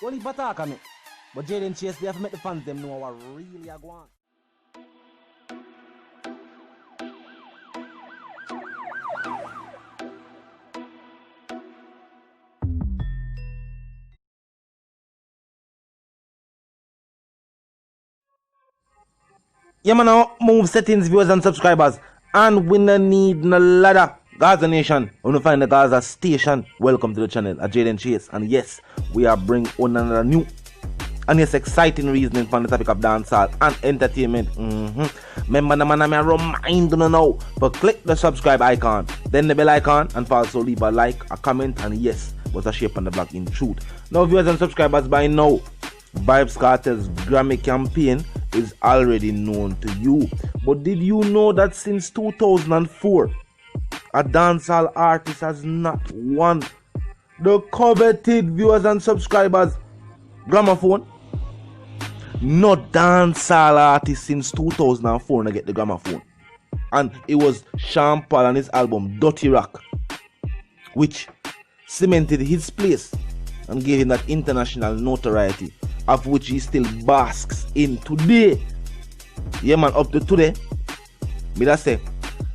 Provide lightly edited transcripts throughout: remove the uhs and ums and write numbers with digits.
Only attack on me. But Jayden Chase, they have to make the fans them know what really are going on. Yeah, man, now move settings, viewers and subscribers. And we no need no ladder. Gaza Nation, when you find the Gaza Station, welcome to the channel at Jayden Chase. And yes, we are bringing on another new and yes, exciting reasoning on the topic of dancehall and entertainment. Remember, the man, I remind you now, but click the subscribe icon, then the bell icon, and also leave a like, a comment, and yes, what's a shape on the block in truth. Now, viewers and subscribers, by now, Vybz Kartel's Grammy campaign is already known to you. But did you know that since 2004, a dancehall artist has not won the coveted, viewers and subscribers, gramophone? No dancehall artist since 2004 to get the gramophone. And it was Sean Paul and his album Dirty Rock, which cemented his place and gave him that international notoriety, of which he still basks in today. Yeah, man, up to today, me that say,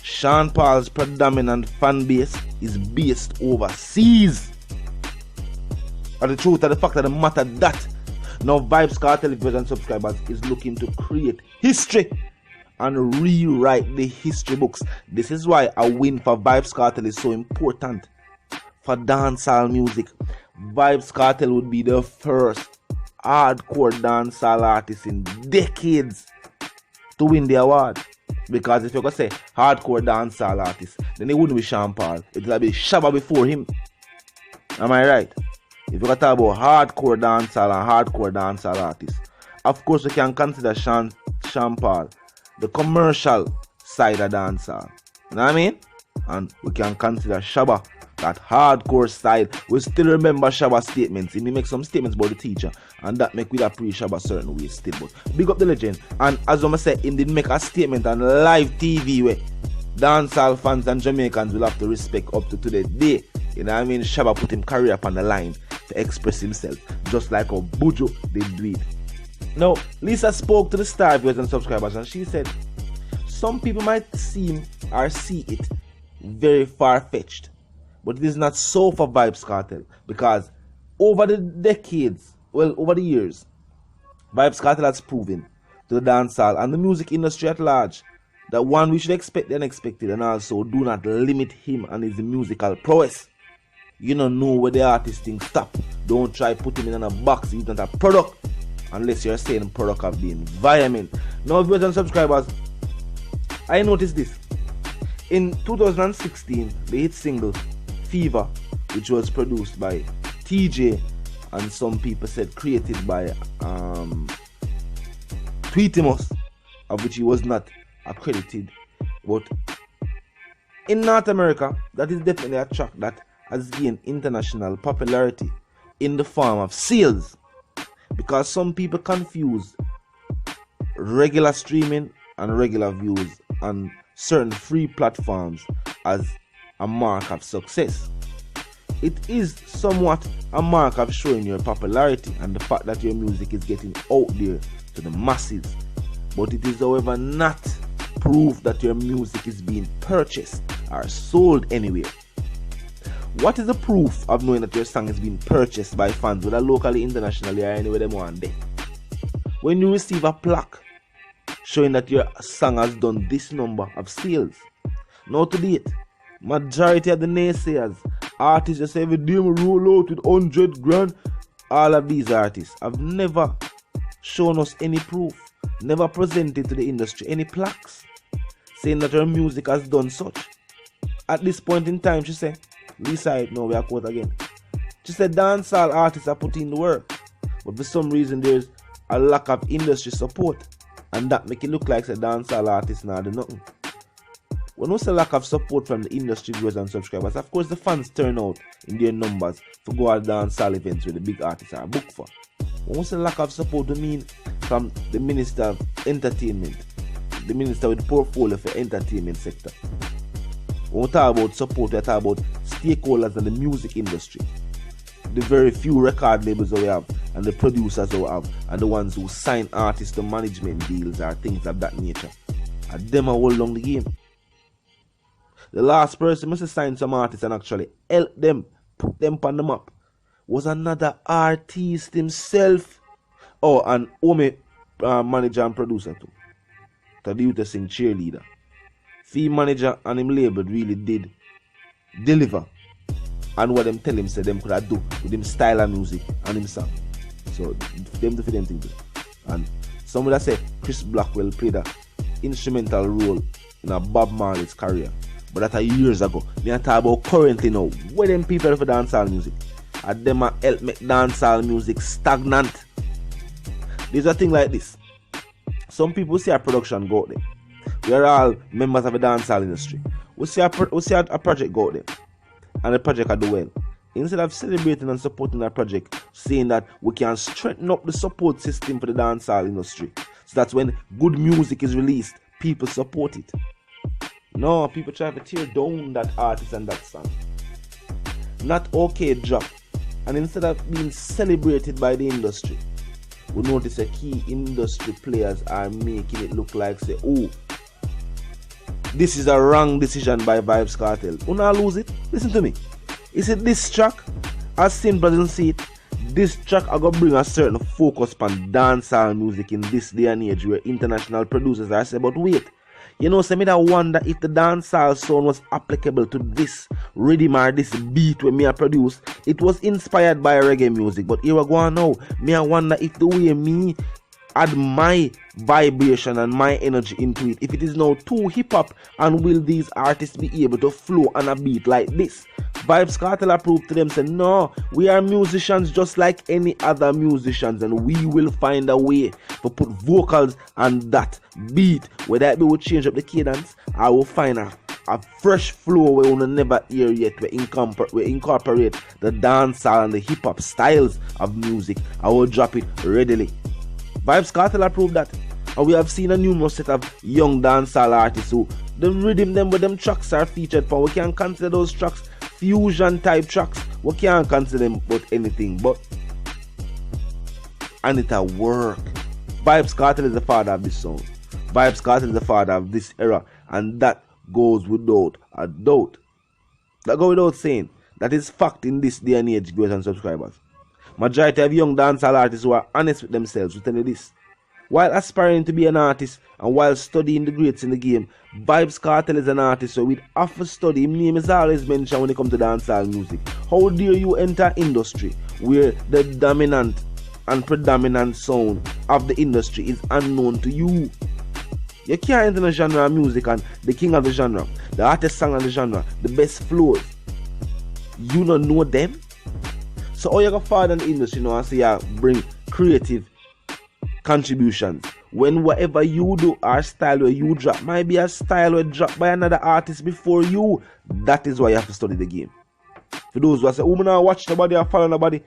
Sean Paul's predominant fan base is based overseas. And the truth of the fact of the matter that now Vybz Kartel, viewers and subscribers, is looking to create history and rewrite the history books. This is why a win for Vybz Kartel is so important for dancehall music. Vybz Kartel would be the first hardcore dancehall artist in decades to win the award. Because if you're going to say hardcore dancehall artist, then it wouldn't be Sean Paul. It would be Shabba before him. Am I right? If you're going to talk about hardcore dancehall and hardcore dancehall artists, of course we can consider Sean Paul the commercial side of dancehall. You know what I mean? And we can consider Shabba that hardcore side. We still remember Shabba's statements. He may make some statements about the teacher, and that make we appreciate Shabba certain ways still. But big up the legend. And as I said, he did make a statement on live TV where dancehall fans and Jamaicans will have to respect up to today day. You know what I mean? Shabba put him career upon the line to express himself, just like a Buju did do it. Now, Lisa spoke to the star viewers and subscribers, and she said, some people might seem or see it very far-fetched, but it is not so for Vybz Kartel, because over the decades, well, over the years, Vybz Kartel has proven to the dancehall and the music industry at large that one, we should expect the unexpected, and also do not limit him and his musical prowess. You don't know where the artist thing stop. Don't try put him in a box. He's not a product unless you're saying product of the environment. Now, viewers and subscribers, I noticed this. In 2016, the hit single Fever, which was produced by TJ and some people said created by Tweetimus, of which he was not accredited, but in North America, that is definitely a track that has gained international popularity in the form of sales, because some people confuse regular streaming and regular views on certain free platforms as a mark of success. It is somewhat a mark of showing your popularity and the fact that your music is getting out there to the masses, but it is however not proof that your music is being purchased or sold anywhere. What is the proof of knowing that your song is being purchased by fans, whether locally, internationally, or anywhere they want them? When you receive a plaque showing that your song has done this number of sales. Now to date, majority of the naysayers, artists that say every day we roll out with 100 grand, all of these artists have never shown us any proof, never presented to the industry any plaques saying that her music has done such. At this point in time, she said, Lisa, no, we are quote again. She said dancehall artists are putting in the work, but for some reason there's a lack of industry support, and that make it look like a dancehall artist now do nothing. When we say lack of support from the industry viewers and subscribers, of course the fans turn out in their numbers to go at dancehall events where the big artists are booked for. When we say lack of support, we mean from the Minister of Entertainment, the Minister with the portfolio for entertainment sector. When we talk about support, we talk about stakeholders in the music industry. The very few record labels that we have, and the producers who have, and the ones who sign artists to management deals or things of that nature. And them are all along the game. The last person must have signed some artists and actually help them, put them on the map, was another artist himself. Oh, and Ome manager and producer too. The youth sing cheerleader. Fee manager and him label really did deliver. And what them tell him said them could have do with him style of music and him song. So them do for them things. And somebody that say Chris Blackwell played an instrumental role in a Bob Marley's career. But that years ago. Me I talk about currently now. Where them people for dancehall music? And them a help make dancehall music stagnant. There's a thing like this. Some people see a production go out there. We are all members of the dancehall industry. We see a project go out there. And the project do well. Instead of celebrating and supporting that project, saying that we can strengthen up the support system for the dancehall industry. So that's when good music is released, people support it. No, people try to tear down that artist and that song. Not okay drop. And instead of being celebrated by the industry, we notice that key industry players are making it look like, say, oh, this is a wrong decision by Vybz Kartel. You not lose it? Listen to me. Is it this track? As simple as you see it, this track are going to bring a certain focus on dancehall music in this day and age where international producers are saying, but wait, you know, me that wonder if the dancehall sound was applicable to this rhythm or this beat when me I produce. It was inspired by reggae music, but here we go now. Me I wonder if the way me add my vibration and my energy into it, if it is now too hip-hop, and will these artists be able to flow on a beat like this? Vybz Kartel approved to them, say, no, we are musicians just like any other musicians, and we will find a way to put vocals on that beat, whether it be we change up the cadence, I will find a fresh flow we will never hear yet. We incorporate the dancehall and the hip-hop styles of music. I will drop it readily. Vybz Kartel approved that. And we have seen a numerous set of young dancehall artists who the rhythm them with them tracks are featured for. We can't consider those tracks fusion type tracks. We can't consider them but anything but. And it'll work. Vybz Kartel is the father of this song. Vybz Kartel is the father of this era. And that goes without a doubt. That goes without saying. That is fact in this day and age, viewers and subscribers. Majority of young dancehall artists who are honest with themselves will tell you this. While aspiring to be an artist and while studying the greats in the game, Vybz Kartel is an artist, so with after study, his name is always mentioned when it comes to dancehall music. How dare you enter industry where the dominant and predominant sound of the industry is unknown to you? You can't enter the genre of music and the king of the genre, the artist song of the genre, the best flows. You don't know them? So how you go forward in the industry now and say you bring creative contributions when whatever you do or style where you drop might be a style where dropped by another artist before you. That is why you have to study the game. For those who say, oh, I don't watch nobody or follow nobody,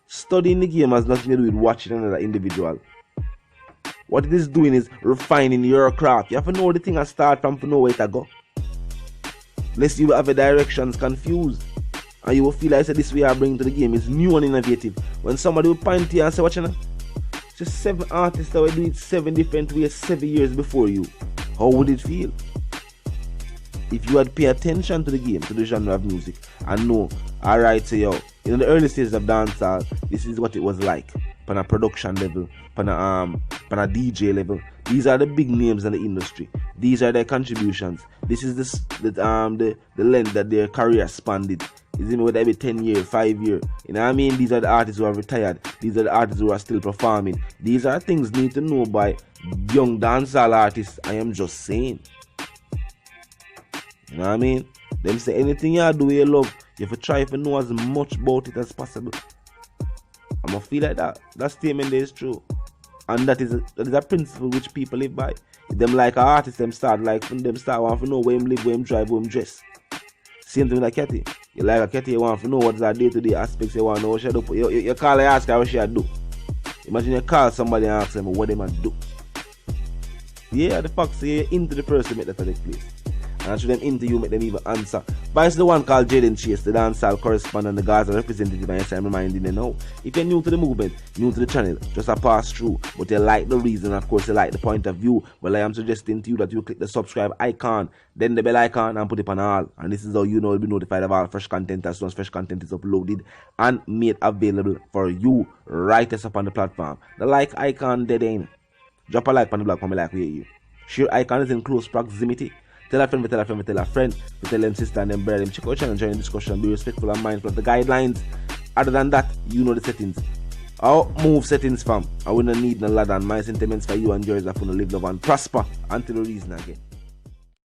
studying the game has nothing to do with watching another individual. What it is doing is refining your craft. You have to know the thing and start from to know where to go. Lest you have a directions confused. And you will feel like this way I bring to the game is new and innovative. When somebody will point to you and say, watch you know? Just 7 artists that will do it 7 different ways 7 years before you. How would it feel? If you had pay attention to the game, to the genre of music, and know, alright, so yo, in the early stages of dancehall, this is what it was like. On a production level, on a DJ level. These are the big names in the industry. These are their contributions. This is the length that their career spanned. Is it whether it be 10 years, 5 years? You know what I mean? These are the artists who are retired. These are the artists who are still performing. These are things need to know by young dancehall artists. I am just saying. You know what I mean? Them say anything you do you love, you have to try to know as much about it as possible. I'm gonna feel like that. That statement there is true. And that is a principle which people live by. If them like an artist, them start want to know where him live, where him drive, where him dress. Same thing with a Ketty. You like a Ketty, you want to know what's her day-to-day aspects, you want to know what she do. You call her, ask her what she do. Imagine you call somebody and ask them what they might do. Yeah, the fact say you're into the person make that take place. And should them into you, make them even answer. Vice the one called Jayden Chase, the dancehall correspondent, the Gaza representative, and yes, I'm reminding you now. If you're new to the movement, new to the channel, just a pass through, but you like the reason, of course you like the point of view, well I am suggesting to you that you click the subscribe icon, then the bell icon, and put it on all. And this is how you know you'll be notified of all fresh content as soon as fresh content is uploaded and made available for you right as up on the platform. The like icon dead ain't. Drop a like on the blog for me like we hear you. Share icon is in close proximity. Tell a friend, tell a friend, tell a friend, tell them sister and them brother, them check out channel and join the discussion, be respectful and mindful of the guidelines. Other than that, you know the settings. Our move settings fam. I will not need no ladder, and my sentiments for you and yours are going to live, love and prosper until the reason again.